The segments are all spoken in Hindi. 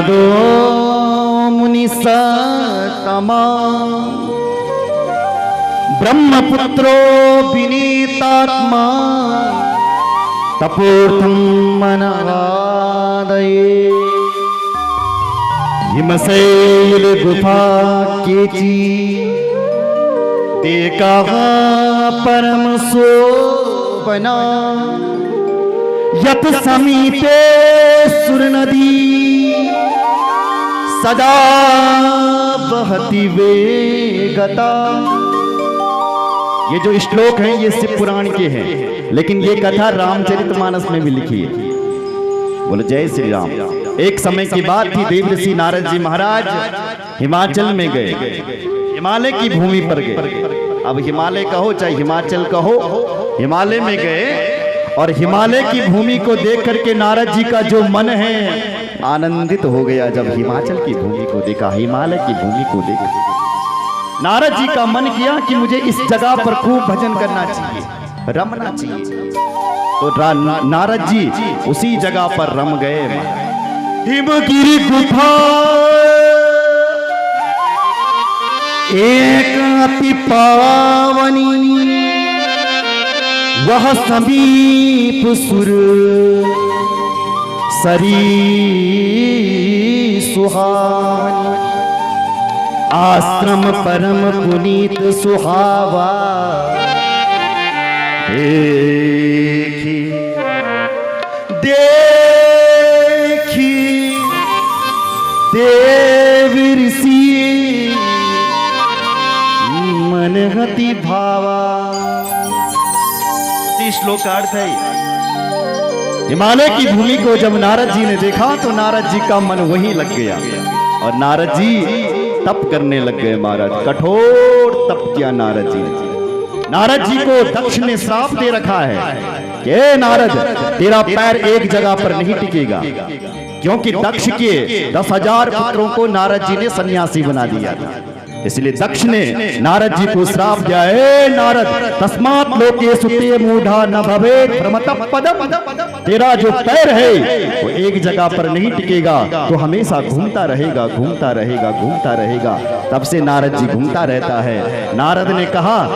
दो मुनि सतमा ब्रह्मपुत्रो विनीतात्मा तपोर्थं मनवादये हिमशैल गुफा केची देकाः परम शोभना यत समीपे सुर नदी सदा बहती वेगता। ये जो श्लोक हैं ये शिव पुराण के हैं, लेकिन ये कथा रामचरितमानस में भी लिखी है। बोलो जय श्री राम। एक समय की बात थी, देवर्षि नारद जी महाराज हिमाचल में गए, हिमालय की भूमि पर गए। अब हिमालय कहो चाहे हिमाचल कहो, हिमालय में गए और हिमालय की भूमि को देख करके नारद जी का जो मन है आनंदित हो गया। जब हिमाचल की भूमि को देखा, हिमालय की भूमि को देखा, नारद जी का मन किया कि मुझे इस जगह पर खूब भजन करना चाहिए, रमना चाहिए। तो नारद जी उसी जगह पर रम गए। हिमगिरी गुफा एक अति पावनी, वह समीप सुर सरी सुहानी, आश्रम परम पुनीत सुहावा। देखी देखी देवर्षि मन हति भावा। श्लोक का अर्थ है, हिमालय की भूमि को जब नारद जी ने देखा तो नारद जी का मन वहीं लग गया और नारद जी तप करने लग गए। महाराज कठोर तप किया नारद जी ने। नारद जी को दक्ष ने श्राप दे रखा है कि नारद तेरा पैर एक जगह पर नहीं टिकेगा, क्योंकि दक्ष के 10,000 पुत्रों को नारद जी ने सन्यासी बना दिया था। इसलिए दक्ष ने नारद जी को श्राप दिया, हे नारद तस्मात् लोकेषु ते मूढ़ा न भवेत् भ्रमतः पदम्। तेरा जो पैर है वो एक जगह पर नहीं टिकेगा, तो हमेशा घूमता रहेगा, घूमता रहेगा, घूमता रहेगा। तब से नारद जी घूमता रहता है। नारद ने कहा,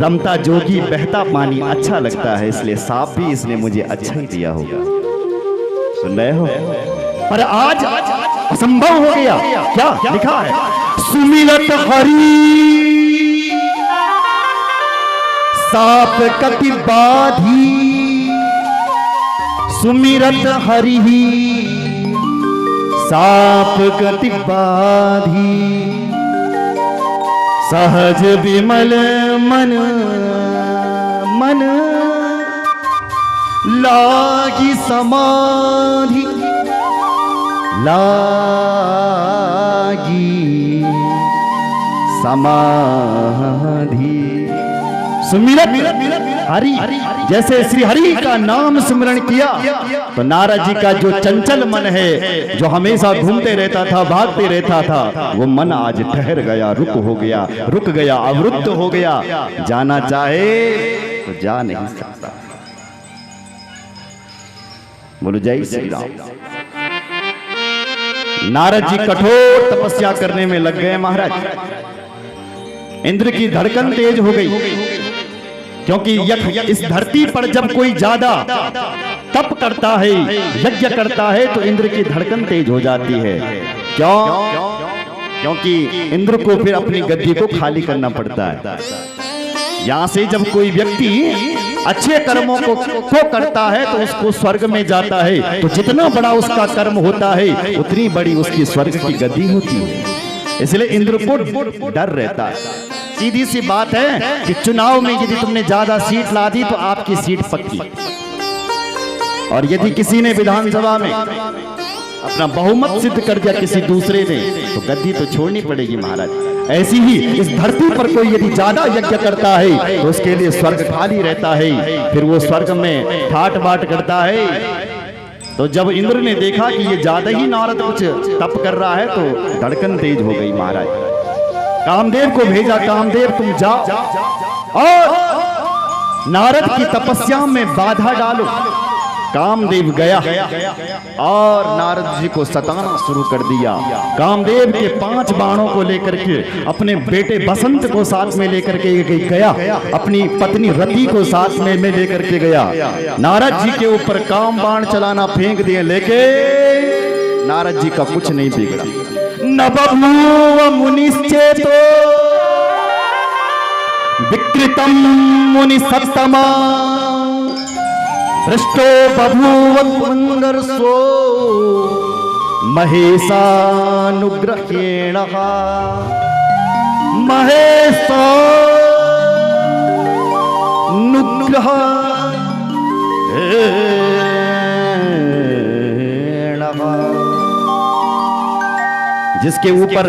रमता जोगी बहता पानी अच्छा लगता है, इसलिए श्राप भी इसने मुझे अच्छा ही दिया होगा। सुन रहे हो? पर आज असंभव हो गया। क्या लिखा है? सुमिरत हरि साप कति बाधी, सुमिरत हरि साप कति बाधी, सहज विमल मन मन लागी समाधि, लागी समाधि। सुमिरत हरि, जैसे श्री हरि का नाम सिमरण किया तो नारद जी का जो चंचल मन है, जो हमेशा घूमते रहता था, भागते रहता था, वो मन आज ठहर गया, रुक हो गया, रुक गया, अवरुद्ध हो गया। जाना चाहे तो जा नहीं सकता। बोलो जय श्री राम। नारद जी कठोर तपस्या करने में लग गए। महाराज इंद्र की धड़कन तेज हो गई, क्योंकि इस धरती पर जब कोई ज्यादा तप करता है, यज्ञ करता है, तो इंद्र की धड़कन तेज हो जाती है। क्यों? क्योंकि इंद्र को फिर अपनी गद्दी को खाली करना पड़ता है। यहां से जब कोई व्यक्ति अच्छे कर्मों को करता है तो उसको स्वर्ग में जाता है, तो जितना बड़ा उसका कर्म होता है उतनी बड़ी उसकी स्वर्ग की गद्दी होती है। इसलिए इंद्र को डर रहता है। सीधी सी बात है कि चुनाव में यदि तुमने ज्यादा सीट ला दी तो आपकी सीट पक्की, और यदि किसी ने विधानसभा में अपना बहुमत सिद्ध कर दिया किसी दूसरे ने, तो गद्दी तो छोड़नी पड़ेगी। महाराज ऐसी ही इस धरती पर कोई यदि ज्यादा यज्ञ करता है तो उसके लिए स्वर्ग खाली रहता है, फिर वो स्वर्ग में ठाट बाट करता है। तो जब इंद्र ने देखा कि ये ज्यादा ही नारद कुछ तप कर रहा है तो धड़कन तेज हो गई। महाराज कामदेव को भेजा, कामदेव तुम जाओ और नारद की तपस्या में बाधा डालो। कामदेव गया और नारद जी को सताना शुरू कर दिया। कामदेव के 5 बाणों को लेकर के अपने बेटे बसंत को साथ में लेकर के गया, अपनी पत्नी रति को साथ में लेकर के गया। नारद जी के ऊपर काम बाण चलाना फेंक दिए, लेके नारद जी का कुछ नहीं बिगड़ा। न बभूव मुनिश्चेतो विकृतम मुनि सत्तमा भ्रष्टो बभूव पुंगरसो महेशानुग्रहेण महेशानुग्रह जिसके ऊपर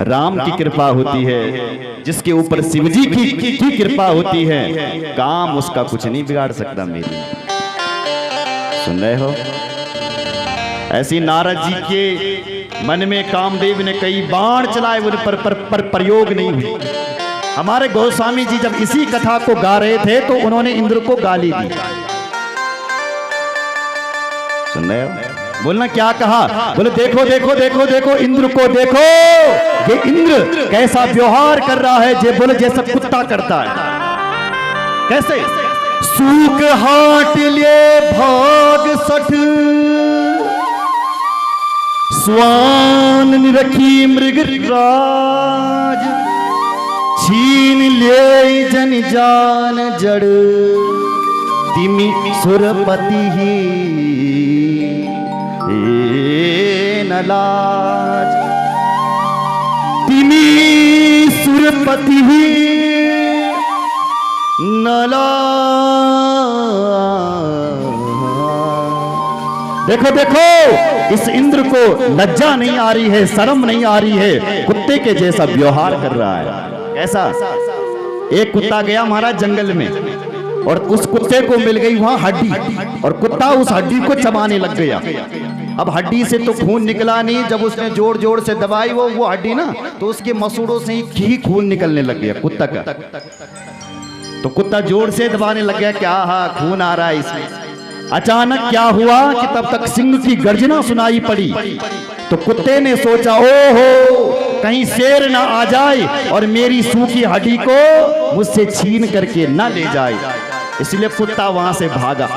राम की कृपा होती है, जिसके ऊपर शिवजी की कृपा होती है, काम उसका कुछ नहीं बिगाड़ सकता। मेरी सुन रहे हो? ऐसी नारद जी के मन में कामदेव ने कई बाण चलाए, उन पर प्रयोग नहीं हुई। हमारे गोस्वामी जी जब इसी कथा को गा रहे थे तो उन्होंने इंद्र को गाली दी। सुन रहे हो? बोलना क्या कहा? बोले देखो देखो देखो देखो इंद्र को देखो, ये इंद्र कैसा व्यवहार कर रहा है, जे बोले जैसा कुत्ता करता है। कैसे? सूख हाट लिए भाग सठ स्वान निरखी मृगराज छीन ले जन जान जड़ तिमि सुरपति ही नलाज तिमी सुरपति ही नलाज। देखो देखो इस इंद्र को लज्जा नहीं आ रही है, शर्म नहीं आ रही है, कुत्ते के जैसा व्यवहार कर रहा है। ऐसा एक कुत्ता गया महाराज जंगल में और उस कुत्ते को मिल गई वहां हड्डी, और कुत्ता उस हड्डी को चबाने लग गया। अब हड्डी से तो खून निकला नहीं, जब उसने जोर जोर से दबाई वो हड्डी ना, तो उसके मसूड़ों से ही खून निकलने लग गया कुत्ता का। तो कुत्ता जोर से दबाने लग गया, क्या हाँ खून आ रहा है इसमें। अचानक क्या हुआ कि तब तक सिंह की गर्जना सुनाई पड़ी। तो कुत्ते ने सोचा ओहो कहीं शेर ना आ जाए और मेरी सूखी हड्डी को मुझसे छीन करके ना ले जाए, इसलिए कुत्ता वहां से भागा।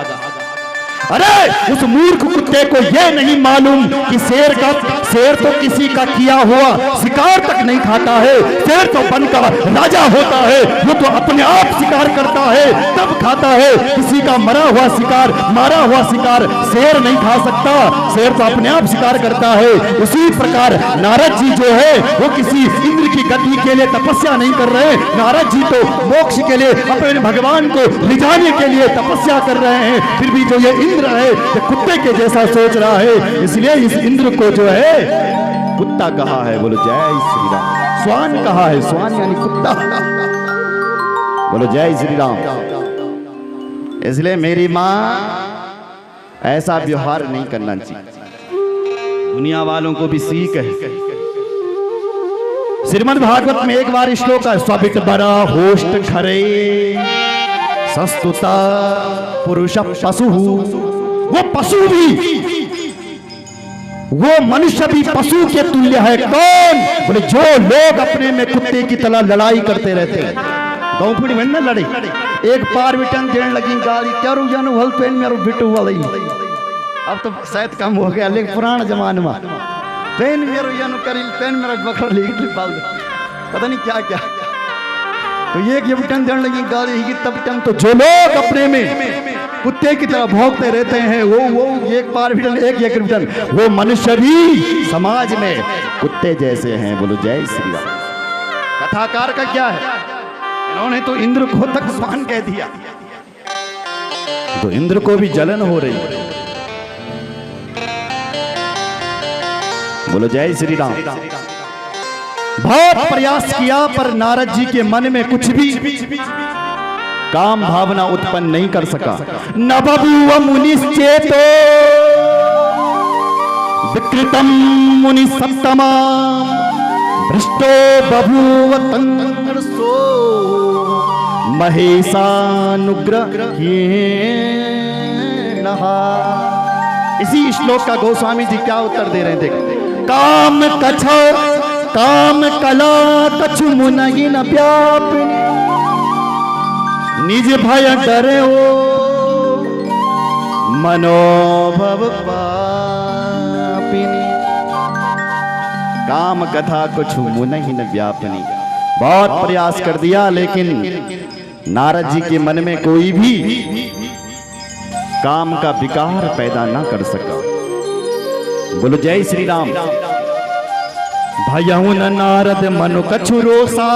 अरे उस मूर्ख कुत्ते को यह नहीं मालूम कि शेर तो किसी का किया हुआ शिकार तक नहीं खाता है। शेर तो बनकर राजा होता है, वो तो अपने आप शिकार करता है तब खाता है। किसी का मारा हुआ शिकार शेर नहीं खा सकता, शेर तो अपने आप शिकार करता है। उसी प्रकार नारद जी जो है वो किसी इंद्र की गति के लिए तपस्या नहीं कर रहे। नारद जी तो मोक्ष के लिए अपने भगवान को रिझाने के लिए तपस्या कर रहे हैं, फिर भी जो ये इंद्र है ये कुत्ते के जैसा सोच रहा है, इसलिए इस इंद्र को जो है कुत्ता कहा है। बोलो जय श्री राम। स्वान कहा है, स्वान यानी कुत्ता। बोलो जय श्री राम। इसलिए मेरी मां ऐसा व्यवहार नहीं करना चाहिए। दुनिया वालों को भी सीख है। श्रीमद् भागवत में एक बार श्लोक है, स्वबित बरा होष्ट खरे सस्तुता पुरुष पशु। वो पशु भी, वो मनुष्य भी पशु के तुल्य है। कौन? बोले जो लोग अपने में कुत्ते की तरह लड़ाई करते रहते हैं। गौपुड़ी में ना लड़े, एक पार बिटन देने लगी गाली, क्या रू जानू हल पेन मेरे बिटू वाली। अब तो शायद कम हो गया, लेकिन पुराना जमाने में पेन मेरे जानू करी, पेन मेरा बकरा लेके पाल दे, पता नहीं क्या क्या। तो एक ये बिटन देने लगी गाली, तब टन तो जो लोग अपने में कुत्ते की तरह भौंकते रहते हैं, वो एक बार बिटन एक बिटन, वो मनुष्य भी समाज में कुत्ते जैसे हैं। बोलो जय श्री राम। कथाकार का क्या है, इन्होंने तो इंद्र को तक स्वान कह दिया, तो इंद्र को भी जलन हो रही। बोलो जय श्री राम। बहुत प्रयास किया पर नारद जी के मन में कुछ भी काम भावना उत्पन्न नहीं कर सका। न बभूव मुनिश्चेतो विकृतम मुनि सत्तमा भ्रष्टो बभूव तंगरसो महेशानुग्रहेण रहा। इसी श्लोक का गोस्वामी जी क्या उत्तर दे रहे थे? काम कछो काम कला कछु मुनहि न व्यापिनी, निज भय डरे ओ मनोभव पापिनी। काम कथा कुछ मुनहि न व्यापिनी। बहुत प्रयास कर दिया लेकिन नारद जी के मन में कोई भी काम का विकार पैदा ना कर सका। बोलो जय श्री राम। भयहु न नारद मनु कछु रोसा,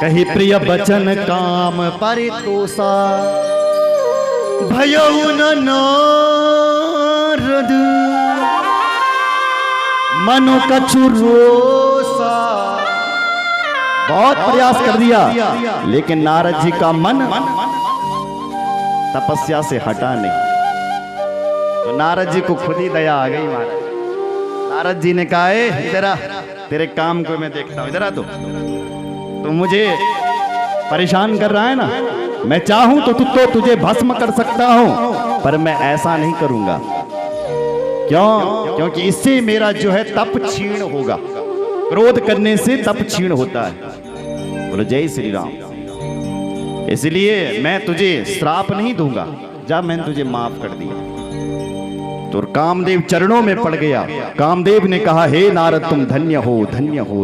कही प्रिय बचन काम परितोषा। भयहु न नारद मनु कछु रोसा। बहुत प्रयास कर दिया लेकिन नारद जी का मन तपस्या से हटा नहीं। तो नारद जी को खुद ही दया आ गई। नारद जी ने कहा, इधर आ, तेरे काम को मैं देखता हूं, इधर आ। तो मुझे परेशान कर रहा है ना, मैं चाहूं तो तुझे भस्म कर सकता हूं, पर मैं ऐसा नहीं करूंगा। क्यों? क्योंकि इससे मेरा जो है तप क्षीण होगा। क्रोध करने से तप क्षीण होता है। बोलो जय श्री राम। इसलिए मैं तुझे श्राप नहीं दूंगा, जा, मैंने तुझे माफ कर दिया। तो कामदेव चरणों में पड़ गया। कामदेव ने कहा, हे नारद तुम धन्य हो, धन्य हो।